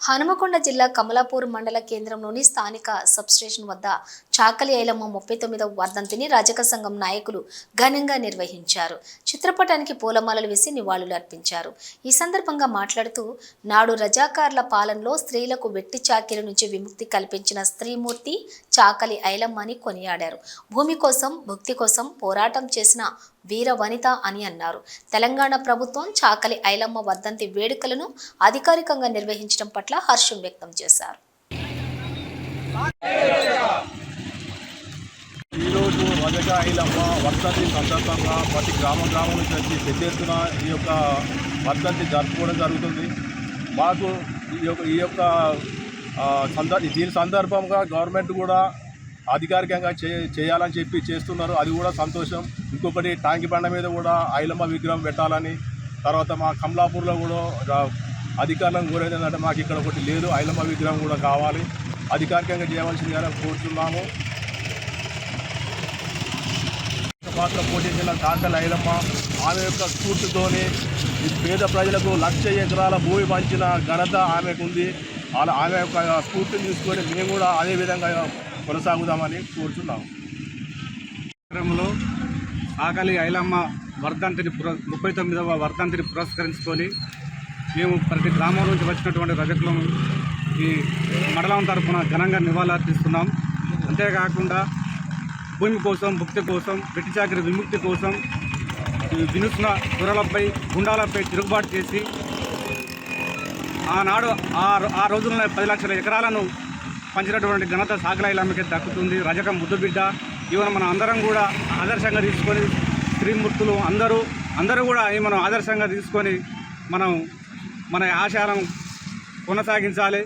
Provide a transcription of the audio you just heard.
హనుమకొండ జిల్లా కమలాపూర్ మండల కేంద్రంలోని స్థానిక సబ్స్టేషన్ వద్ద చాకలి ఐలమ్మ 39వ వర్ధంతిని రజక సంఘం నాయకులు ఘనంగా నిర్వహించారు. చిత్రపటానికి పూలమాలలు వేసి నివాళులు అర్పించారు. ఈ సందర్భంగా మాట్లాడుతూ నాడు రజాకార్ల పాలనలో స్త్రీలకు వెట్టి చాకిరి నుంచి విముక్తి కల్పించిన స్త్రీమూర్తి చాకలి ఐలమ్మ అని కొనియాడారు. భూమి కోసం, భక్తి కోసం పోరాటం చేసిన వీర వనిత అని అన్నారు. తెలంగాణ ప్రభుత్వం చాకలి ఐలమ్మ వర్ధంతి వేడుకలను అధికారికంగా నిర్వహించడం పట్ల హర్షం వ్యక్తం చేశారు. ఈరోజు రజక ఐలమ్మ వర్ధంతి సందర్భంగా ప్రతి గ్రామం నుంచి వచ్చి పెద్ద ఎత్తున ఈ యొక్క వర్ధంతి జరుపుకోవడం జరుగుతుంది. మాకు దీని సందర్భంగా గవర్నమెంట్ కూడా అధికారికంగా చేయాలని చెప్పి చేస్తున్నారు. అది కూడా సంతోషం. ఇంకొకటి టాంకి బండ మీద కూడా ఐలమ్మ విగ్రహం పెట్టాలని, తర్వాత మా కమలాపూర్లో కూడా అధికారులను కోరేది ఏంటంటే మాకు ఇక్కడ ఒకటి లేదు, ఐలమ్మ విగ్రహం కూడా కావాలి, అధికారికంగా చేయవలసిందిగా కోరుతున్నాము. పాత్ర పోషించిన చాకలి ఐలమ్మ ఆమె యొక్క స్ఫూర్తితోని పేద ప్రజలకు 1,00,000 ఎకరాల భూమి పంచిన ఘనత ఆమెకుంది. ఆమె యొక్క స్ఫూర్తిని తీసుకొని మేము కూడా అదే విధంగా కొనసాగుదామని కోరుతున్నాము. కార్యక్రమంలో చాకలి ఐలమ్మ వర్ధంతిని 39వ వర్ధంతిని పురస్కరించుకొని మేము ప్రతి గ్రామం నుంచి వచ్చినటువంటి రజకులను ఈ మండలం తరఫున ఘనంగా నివాళులర్పిస్తున్నాం. అంతేకాకుండా భూమి కోసం, భుక్తి కోసం, వెట్టి చాకిరి విముక్తి కోసం వినూత్న దొరలపై, గుండాలపై తిరుగుబాటు చేసి ఆనాడు ఆ రోజుల్లో 10 లక్షల ఎకరాలను పంచినటువంటి ఘనత చాకలి ఐలమ్మకి దక్కుతుంది. రజక ముద్దుబిడ్డ. ఈవెన మనం అందరం కూడా ఆదర్శంగా తీసుకొని, స్త్రీమూర్తులు అందరూ కూడా మనం ఆదర్శంగా తీసుకొని మనం మన ఆశయాలను కొనసాగించాలి.